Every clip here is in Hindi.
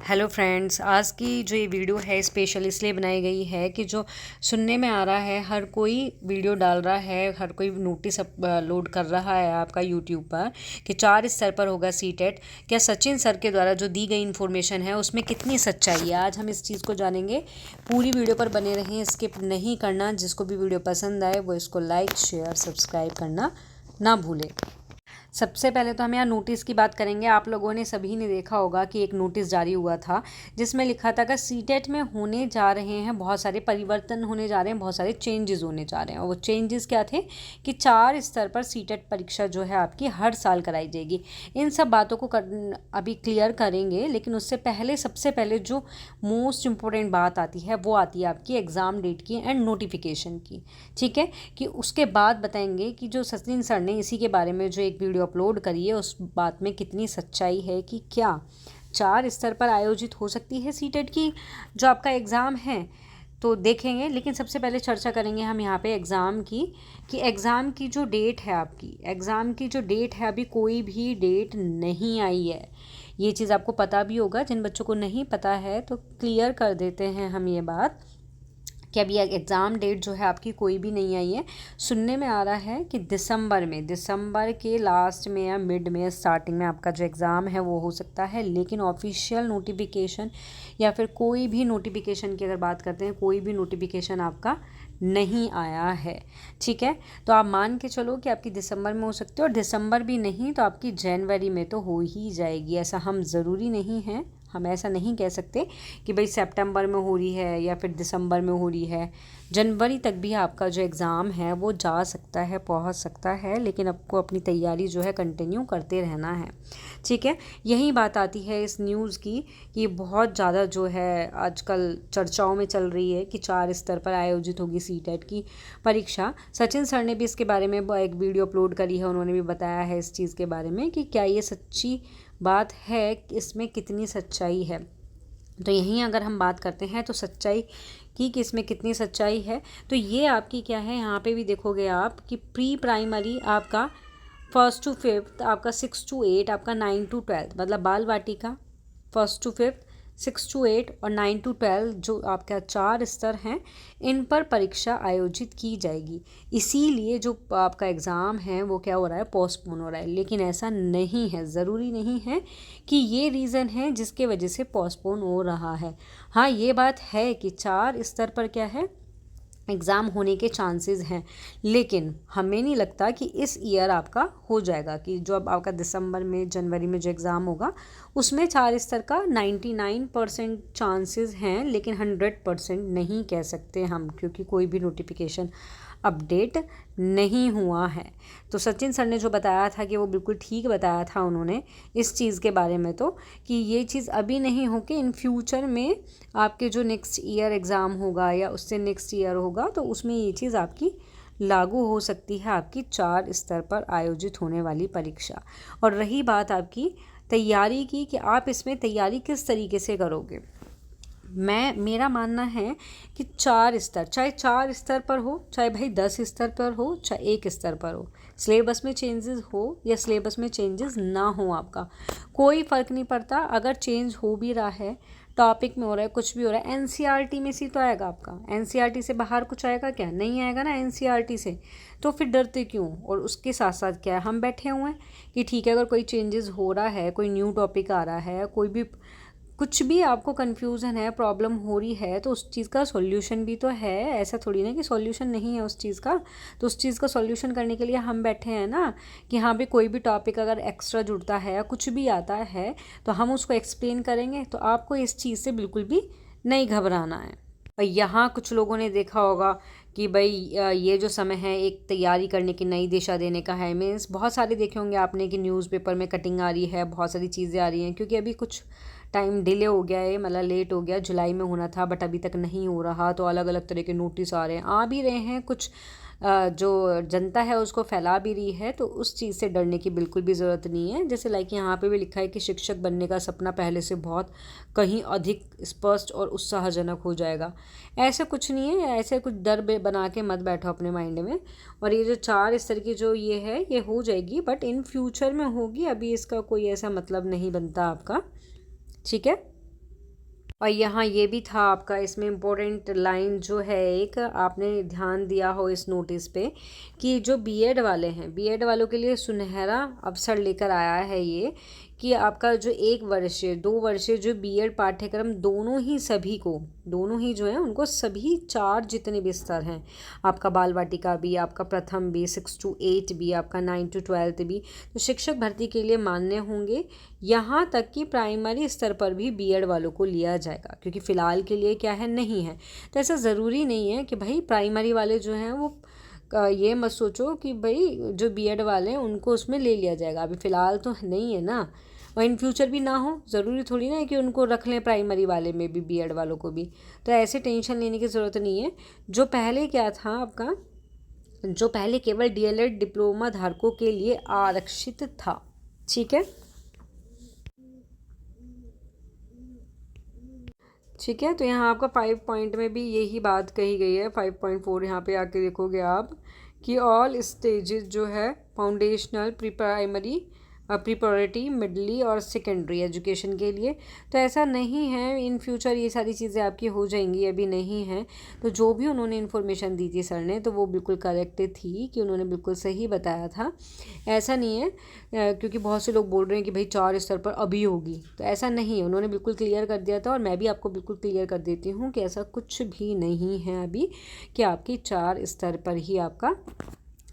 हेलो फ्रेंड्स, आज की जो ये वीडियो है स्पेशल इसलिए बनाई गई है कि जो सुनने में आ रहा है, हर कोई वीडियो डाल रहा है, हर कोई नोटिस अपलोड कर रहा है आपका यूट्यूब पर कि 4 स्तर पर होगा सीटेट। क्या सचिन सर के द्वारा जो दी गई इन्फॉर्मेशन है उसमें कितनी सच्चाई है, आज हम इस चीज़ को जानेंगे। पूरी वीडियो पर बने रहें, स्किप नहीं करना। जिसको भी वीडियो पसंद आए वो इसको लाइक शेयर सब्सक्राइब करना ना भूलें। सबसे पहले तो हम यहाँ नोटिस की बात करेंगे। आप लोगों ने सभी ने देखा होगा कि एक नोटिस जारी हुआ था जिसमें लिखा था कि सीटेट में होने जा रहे हैं बहुत सारे परिवर्तन, होने जा रहे हैं बहुत सारे चेंजेस होने जा रहे हैं। और वो चेंजेस क्या थे कि 4 स्तर पर सीटेट परीक्षा जो है आपकी हर साल कराई जाएगी। इन सब बातों को अभी क्लियर करेंगे, लेकिन उससे पहले सबसे पहले जो मोस्ट इम्पोर्टेंट बात आती है वो आती है आपकी एग्ज़ाम डेट की एंड नोटिफिकेशन की। ठीक है, कि उसके बाद बताएंगे कि जो सचिन सर ने इसी के बारे में जो एक वीडियो अपलोड करी है उस बात में कितनी सच्चाई है, कि क्या 4 स्तर पर आयोजित हो सकती है सीटेट की जो आपका एग्ज़ाम है, तो देखेंगे। लेकिन सबसे पहले चर्चा करेंगे हम यहाँ पे एग्ज़ाम की, कि एग्ज़ाम की जो डेट है आपकी, एग्ज़ाम की जो डेट है अभी कोई भी डेट नहीं आई है। ये चीज़ आपको पता भी होगा, जिन बच्चों को नहीं पता है तो क्लियर कर देते हैं हम ये बात कि अभी एग्ज़ाम डेट जो है आपकी कोई भी नहीं आई है। सुनने में आ रहा है कि दिसंबर के लास्ट में या मिड में स्टार्टिंग में आपका जो एग्ज़ाम है वो हो सकता है, लेकिन ऑफिशियल नोटिफिकेशन या फिर कोई भी नोटिफिकेशन की अगर बात करते हैं, कोई भी नोटिफिकेशन आपका नहीं आया है। ठीक है, तो आप मान के चलो कि आपकी दिसंबर में हो सकती है, और दिसंबर भी नहीं तो आपकी जनवरी में तो हो ही जाएगी। ऐसा हम ज़रूरी नहीं है, हम ऐसा नहीं कह सकते कि भाई सितंबर में हो रही है या फिर दिसंबर में हो रही है। जनवरी तक भी आपका जो एग्ज़ाम है वो जा सकता है, पहुंच सकता है, लेकिन आपको अपनी तैयारी जो है कंटिन्यू करते रहना है। ठीक है, यही बात आती है इस न्यूज़ की कि बहुत ज़्यादा जो है आजकल चर्चाओं में चल रही है कि 4 स्तर पर आयोजित होगी सीटेट की परीक्षा। सचिन सर ने भी इसके बारे में एक वीडियो अपलोड करी है, उन्होंने भी बताया है इस चीज़ के बारे में कि क्या ये सच्ची बात है, इसमें कितनी सच्चाई है। तो यहीं अगर हम बात करते हैं तो सच्चाई की कि इसमें कितनी सच्चाई है, तो ये आपकी क्या है, यहाँ पे भी देखोगे आप कि प्री प्राइमरी आपका 1st to 5th, आपका 6 to 8, आपका 9 to 12, मतलब बाल वाटिका 1st to 5th, 6 to 8 और 9 to 12 जो आपका 4 स्तर हैं, इन पर परीक्षा आयोजित की जाएगी। इसीलिए जो आपका एग्ज़ाम है वो क्या हो रहा है, पोस्टपोन हो रहा है। लेकिन ऐसा नहीं है, ज़रूरी नहीं है कि ये रीज़न है जिसके वजह से पोस्टपोन हो रहा है। हाँ, ये बात है कि 4 स्तर पर क्या है, एग्ज़ाम होने के चांसेस हैं, लेकिन हमें नहीं लगता कि इस ईयर आपका हो जाएगा, कि जो अब आपका दिसंबर में जनवरी में जो एग्ज़ाम होगा उसमें 4 स्तर का 99% चांसेस हैं, लेकिन 100% नहीं कह सकते हम, क्योंकि कोई भी नोटिफिकेशन अपडेट नहीं हुआ है। तो सचिन सर ने जो बताया था कि वो बिल्कुल ठीक बताया था उन्होंने इस चीज़ के बारे में, तो कि ये चीज़ अभी नहीं हो कि इन फ्यूचर में आपके जो नेक्स्ट ईयर एग्ज़ाम होगा या उससे नेक्स्ट ईयर होगा तो उसमें ये चीज़ आपकी लागू हो सकती है, आपकी 4 स्तर पर आयोजित होने वाली परीक्षा। और रही बात आपकी तैयारी की कि आप इसमें तैयारी किस तरीके से करोगे, मेरा मानना है कि 4 स्तर, चाहे 4 स्तर पर हो, चाहे भाई 10 स्तर पर हो, चाहे 1 स्तर पर हो, सिलेबस में चेंजेस हो या सिलेबस में चेंजेस ना हो, आपका कोई फ़र्क नहीं पड़ता। अगर चेंज हो भी रहा है, टॉपिक में हो रहा है, कुछ भी हो रहा है, एनसीईआरटी में से तो आएगा आपका। एनसीईआरटी से बाहर कुछ आएगा क्या, नहीं आएगा ना एनसीईआरटी से, तो फिर डरते क्यों। और उसके साथ साथ क्या है, हम बैठे हुए हैं कि ठीक है, अगर कोई चेंजेस हो रहा है, कोई न्यू टॉपिक आ रहा है, कोई भी कुछ भी आपको कन्फ्यूज़न है, प्रॉब्लम हो रही है, तो उस चीज़ का सॉल्यूशन भी तो है। ऐसा थोड़ी ना कि सॉल्यूशन नहीं है उस चीज़ का, तो उस चीज़ का सॉल्यूशन करने के लिए हम बैठे हैं ना, कि हाँ भी कोई भी टॉपिक अगर एक्स्ट्रा जुड़ता है या कुछ भी आता है तो हम उसको एक्सप्लेन करेंगे। तो आपको इस चीज़ से बिल्कुल भी नहीं घबराना है। और यहाँ कुछ लोगों ने देखा होगा कि भाई ये जो समय है एक तैयारी करने की, नई दिशा देने का है। मीन्स बहुत सारे देखे होंगे आपने कि न्यूज़पेपर में कटिंग आ रही है, बहुत सारी चीज़ें आ रही हैं, क्योंकि अभी कुछ टाइम डिले हो गया है, मतलब लेट हो गया। जुलाई में होना था बट अभी तक नहीं हो रहा, तो अलग अलग तरह के नोटिस आ रहे हैं, आ भी रहे हैं कुछ। जो जनता है उसको फैला भी रही है, तो उस चीज़ से डरने की बिल्कुल भी ज़रूरत नहीं है। जैसे लाइक यहाँ पे भी लिखा है कि शिक्षक बनने का सपना पहले से बहुत कहीं अधिक स्पष्ट और उत्साहजनक हो जाएगा। ऐसा कुछ नहीं है, ऐसे कुछ डर बना के मत बैठो अपने माइंड में। और ये जो 4 स्तर की जो ये है ये हो जाएगी, बट इन फ्यूचर में होगी, अभी इसका कोई ऐसा मतलब नहीं बनता आपका। ठीक है, और यहाँ ये भी था आपका, इसमें इम्पोर्टेंट लाइन जो है, एक आपने ध्यान दिया हो इस नोटिस पे कि जो बीएड वाले हैं, बीएड वालों के लिए सुनहरा अवसर लेकर आया है ये, कि आपका जो 1 वर्षीय 2 वर्षीय जो बीएड पाठ्यक्रम, दोनों ही सभी को, दोनों ही जो है उनको सभी 4 जितने भी स्तर हैं, आपका बाल वाटिका भी, आपका प्रथम भी, 6 to 8 भी, आपका 9 to 12 भी, तो शिक्षक भर्ती के लिए मान्य होंगे। यहाँ तक कि प्राइमरी स्तर पर भी बीएड वालों को लिया जाएगा, क्योंकि फ़िलहाल के लिए क्या है, नहीं है। तो ऐसा ज़रूरी नहीं है कि भाई प्राइमरी वाले जो हैं वो ये मत सोचो कि भाई जो बीएड वाले हैं उनको उसमें ले लिया जाएगा, अभी फ़िलहाल तो नहीं है ना, और इन फ्यूचर भी ना हो, ज़रूरी थोड़ी ना है कि उनको रख लें प्राइमरी वाले में भी, बीएड वालों को भी। तो ऐसे टेंशन लेने की ज़रूरत नहीं है। जो पहले क्या था आपका, जो पहले केवल डीएलएड डिप्लोमा धारकों के लिए आरक्षित था, ठीक है, ठीक है। तो यहाँ आपका 5 पॉइंट में भी यही बात कही गई है। 5.4 यहाँ पे आके देखोगे आप कि ऑल स्टेजेस जो है, फाउंडेशनल, प्री प्राइमरी, प्रिपरेटरी, मिडली और सेकेंडरी एजुकेशन के लिए। तो ऐसा नहीं है, इन फ्यूचर ये सारी चीज़ें आपकी हो जाएंगी, अभी नहीं है। तो जो भी उन्होंने इन्फॉर्मेशन दी थी सर ने, तो वो बिल्कुल करेक्ट थी, कि उन्होंने बिल्कुल सही बताया था। ऐसा नहीं है क्योंकि बहुत से लोग बोल रहे हैं कि भाई 4 स्तर पर अभी होगी, तो ऐसा नहीं है, उन्होंने बिल्कुल क्लियर कर दिया था। और मैं भी आपको बिल्कुल क्लियर कर देती हूँ कि ऐसा कुछ भी नहीं है अभी, कि आपकी 4 स्तर पर ही आपका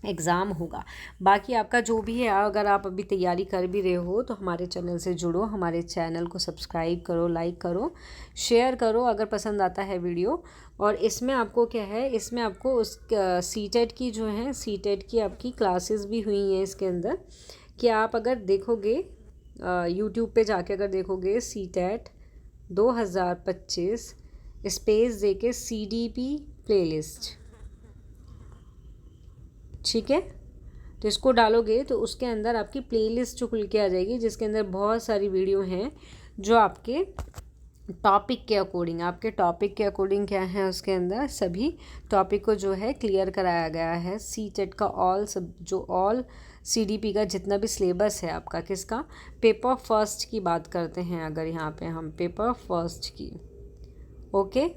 एग्ज़ाम होगा। बाकी आपका जो भी है, अगर आप अभी तैयारी कर भी रहे हो तो हमारे चैनल से जुड़ो, हमारे चैनल को सब्सक्राइब करो, लाइक करो, शेयर करो अगर पसंद आता है वीडियो। और इसमें आपको क्या है, इसमें आपको उस सीटेट की जो है, सीटेट की आपकी क्लासेस भी हुई हैं इसके अंदर, कि आप अगर देखोगे यूट्यूब पे जाके अगर देखोगे सीटेट 2025 स्पेस दे के CDP प्लेलिस्ट, ठीक है, तो इसको डालोगे तो उसके अंदर आपकी प्लेलिस्ट जो खुल के आ जाएगी, जिसके अंदर बहुत सारी वीडियो हैं जो आपके टॉपिक के अकॉर्डिंग, आपके टॉपिक के अकॉर्डिंग क्या है, उसके अंदर सभी टॉपिक को जो है क्लियर कराया गया है। सीटेट का ऑल सब, जो ऑल CDP का जितना भी सिलेबस है आपका, किसका, पेपर फर्स्ट की बात करते हैं अगर यहाँ पे हम पेपर फर्स्ट की, ओके।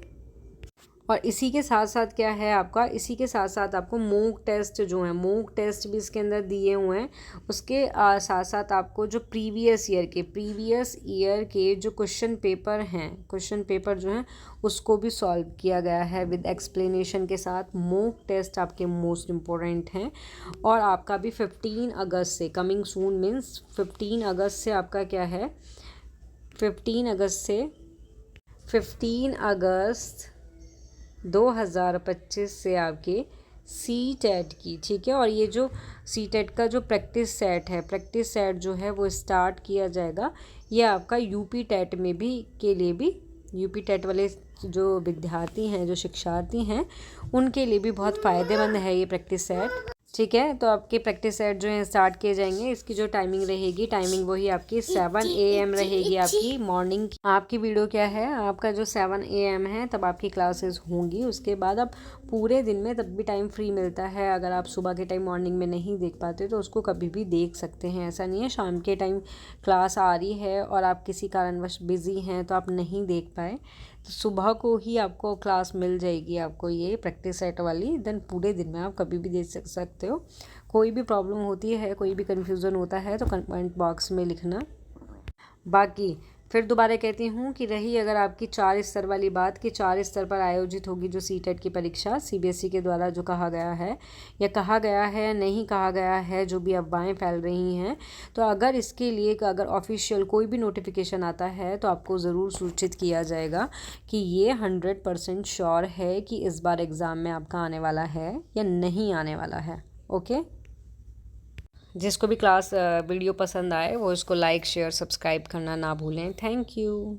और इसी के साथ साथ क्या है आपका, इसी के साथ साथ आपको मॉक टेस्ट जो है, मॉक टेस्ट भी इसके अंदर दिए हुए हैं। उसके साथ साथ आपको जो प्रीवियस ईयर के जो क्वेश्चन पेपर हैं, क्वेश्चन पेपर जो हैं उसको भी सॉल्व किया गया है विद एक्सप्लेनेशन के साथ। मॉक टेस्ट आपके मोस्ट इम्पोर्टेंट हैं। और आपका भी 15 अगस्त से, कमिंग सून मीन्स 15 अगस्त से आपका क्या है, 15 अगस्त 2025 से आपके सीटेट की, ठीक है। और ये जो सीटेट का जो प्रैक्टिस सेट है, प्रैक्टिस सेट जो है वो स्टार्ट किया जाएगा। ये आपका यूपी टेट में भी, के लिए भी, यूपी टेट वाले जो विद्यार्थी हैं, जो शिक्षार्थी हैं, उनके लिए भी बहुत फ़ायदेमंद है ये प्रैक्टिस सेट, ठीक है। तो आपके प्रैक्टिस सेट जो है स्टार्ट किए जाएंगे। इसकी जो टाइमिंग रहेगी, टाइमिंग वही आपकी 7 AM रहेगी आपकी मॉर्निंग की। आपकी वीडियो क्या है, आपका जो 7 AM है तब आपकी क्लासेस होंगी। उसके बाद आप पूरे दिन में तब भी टाइम फ्री मिलता है, अगर आप सुबह के टाइम मॉर्निंग में नहीं देख पाते तो उसको कभी भी देख सकते हैं। ऐसा नहीं है शाम के टाइम क्लास आ रही है और आप किसी कारणवश बिज़ी हैं तो आप नहीं देख पाए, तो सुबह को ही आपको क्लास मिल जाएगी, आपको ये प्रैक्टिस सेट वाली। देन पूरे दिन में आप कभी भी देख सकते हो। कोई भी प्रॉब्लम होती है, कोई भी कन्फ्यूज़न होता है तो कमेंट बॉक्स में लिखना। बाकी फिर दोबारा कहती हूँ कि रही अगर आपकी 4 स्तर वाली बात, कि 4 स्तर पर आयोजित होगी जो सीटेट की परीक्षा, CBSE के द्वारा जो कहा गया है, या कहा गया है नहीं कहा गया है, जो भी अफवाहें फैल रही हैं, तो अगर इसके लिए अगर ऑफिशियल कोई भी नोटिफिकेशन आता है तो आपको ज़रूर सूचित किया जाएगा कि ये 100% श्योर है कि इस बार एग्ज़ाम में आपका आने वाला है या नहीं आने वाला है, ओके। जिसको भी क्लास वीडियो पसंद आए वो इसको लाइक, शेयर, सब्सक्राइब करना ना भूलें। Thank you.